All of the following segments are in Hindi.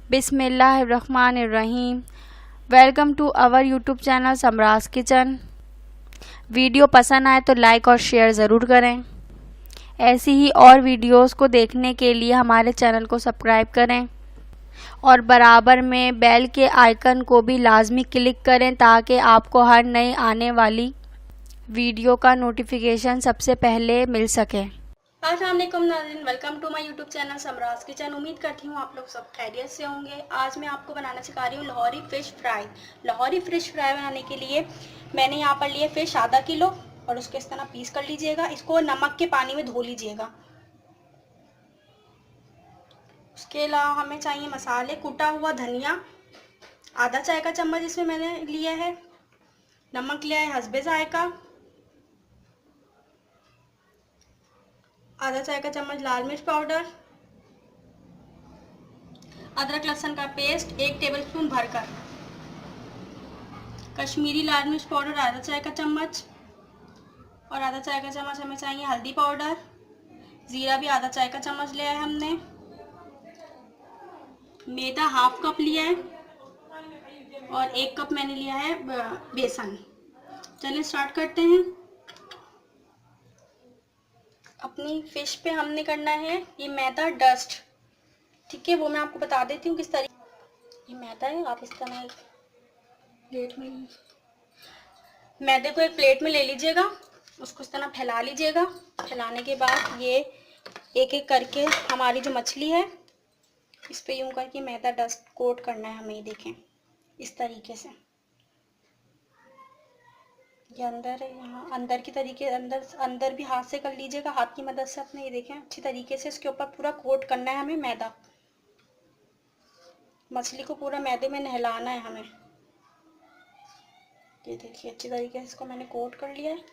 बिस्मिल्लाहिर्रहमानिर्रहीम। Welcome to our YouTube channel Samraj kitchen. Video पसंद आए तो लाइक और शेयर ज़रूर करें। ऐसी ही और वीडियोस को देखने के लिए हमारे चैनल को सब्सक्राइब करें और बराबर में बेल के आइकन को भी लाजमी क्लिक करें ताकि आपको हर नई आने वाली वीडियो का नोटिफिकेशन सबसे पहले मिल सके। अस्सलाम वालेकुम नाज़रीन, welcome to my YouTube channel Samraj kitchen. उम्मीद करती हूँ आप लोग सब खैरियत से होंगे। आज मैं आपको बनाना सिखा रही हूँ Lahori fish fry. Lahori fish fry बनाने के लिए मैंने यहाँ पर लिए फ़िश आधा किलो और उसको इस तरह पीस कर लीजिएगा। इसको नमक के पानी में धो लीजिएगा। उसके अलावा हमें चाहिए मसाले, कुटा हुआ धनिया आधा चाय का चम्मच इसमें मैंने लिया है, नमक लिया है हस्बे ज़ायका, आधा चाय का चम्मच लाल मिर्च पाउडर, अदरक लहसुन का पेस्ट 1 टेबलस्पून भरकर, कश्मीरी लाल मिर्च पाउडर आधा चाय का चम्मच और आधा चाय का चम्मच हमें चाहिए हल्दी पाउडर। ज़ीरा भी आधा चाय का चम्मच लिया है हमने। मैदा हाफ कप लिया है और 1 कप मैंने लिया है बेसन। चलिए स्टार्ट करते हैं। अपनी फ़िश पे हमने करना है ये मैदा डस्ट, ठीक है, वो मैं आपको बता देती हूँ किस तरीके। ये मैदा है, आप इस तरह एक प्लेट में मैदे को एक प्लेट में ले लीजिएगा, उसको इस तरह फैला लीजिएगा। फैलाने के बाद ये एक एक करके हमारी जो मछली है इस पे यूं करके मैदा डस्ट कोट करना है हमें। ये देखें इस तरीके से, ये अंदर है, यहाँ अंदर की तरीके अंदर भी हाथ से कर लीजिएगा, हाथ की मदद से अपने। ये देखें अच्छी तरीके से इसके ऊपर पूरा कोट करना है हमें मैदा। मछली को पूरा मैदे में नहलाना है हमें। ये देखिए अच्छी तरीके से इसको मैंने कोट कर लिया है।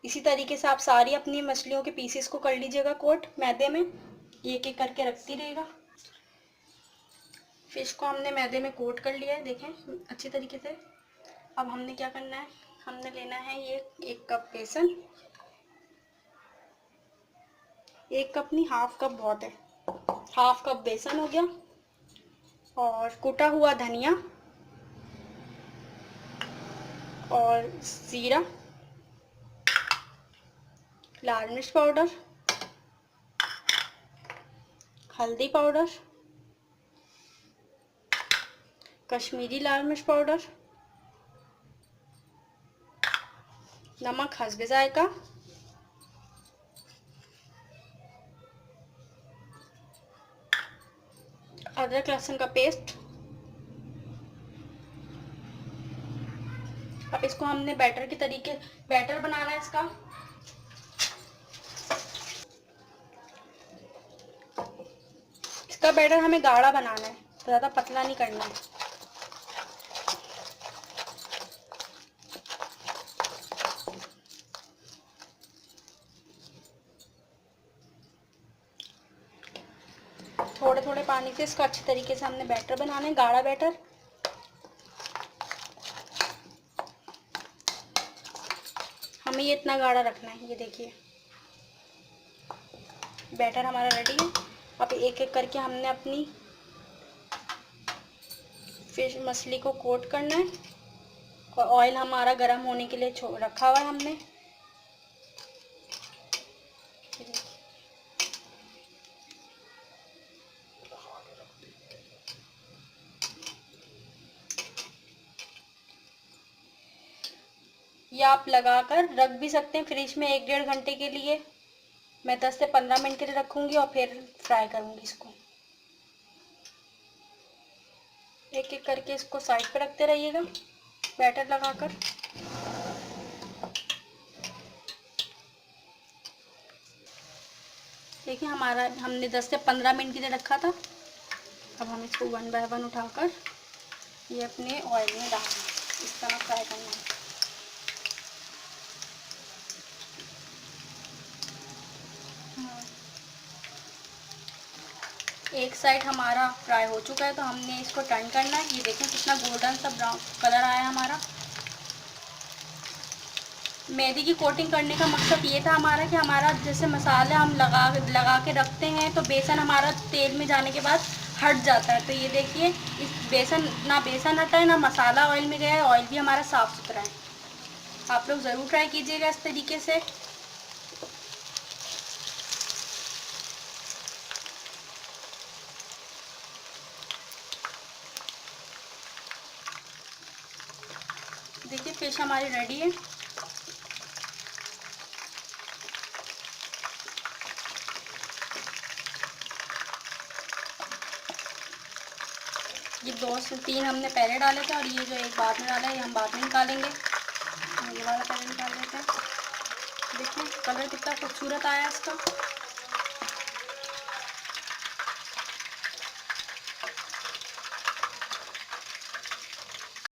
इसी तरीके से आप सारी अपनी मछलियों के पीसेस को कर लीजिएगा कोट मैदे में। एक एक करके रखती रहेगा। फिश को हमने मैदे में कोट कर लिया है, देखें अच्छी तरीके से। अब हमने क्या करना है, हमने लेना है ये 1 कप बेसन। 1 कप नहीं, हाफ कप बहुत है। हाफ कप बेसन हो गया और कुटा हुआ धनिया और जीरा, लाल मिर्च पाउडर, हल्दी पाउडर, कश्मीरी लाल मिर्च पाउडर, नमक हस्बे ज़ायका, अदरक लहसुन का पेस्ट। अब इसको हमने बैटर बनाना है इसका। इसका बैटर हमें गाढ़ा बनाना है, ज़्यादा पतला नहीं करना है। थोड़े थोड़े पानी से इसका अच्छी तरीके से हमने बैटर बनाना है, गाढ़ा बैटर। हमें ये इतना गाढ़ा रखना है। ये देखिए बैटर हमारा रेडी है। अब एक एक करके हमने अपनी फिश मछली को कोट करना है और ऑयल हमारा गर्म होने के लिए रखा हुआ है हमने। ये आप लगाकर रख भी सकते हैं फ्रिज में 1-1.5 घंटे के लिए। मैं 10 से 15 मिनट के लिए रखूँगी और फिर फ्राई करूँगी इसको। एक एक करके इसको साइड पे रखते रहिएगा बैटर लगाकर। देखिए हमारा हमने 10 से 15 मिनट के लिए रखा था। अब हम इसको 1 बाय 1 उठाकर ये अपने ऑयल में डालना है, इस तरह फ्राई करना है। एक साइड हमारा फ्राई हो चुका है तो हमने इसको टर्न करना है। ये देखें कितना गोल्डन सा ब्राउन कलर आया हमारा। मैदे की कोटिंग करने का मकसद ये था हमारा कि हमारा जैसे मसाले हम लगा के रखते हैं तो बेसन हमारा तेल में जाने के बाद हट जाता है। तो ये देखिए, इस बेसन हटा है ना मसाला ऑयल में गया है, ऑयल भी हमारा साफ़ सुथरा है। आप लोग ज़रूर ट्राई कीजिएगा इस तरीके से। देखिए फिश हमारी रेडी है। ये 2 से 3 हमने पहले डाले थे और ये जो एक बाद में डाला है ये हम बाद में निकालेंगे। ये वाला पहले निकाल देते हैं। देखिए कलर कितना खूबसूरत आया इसका।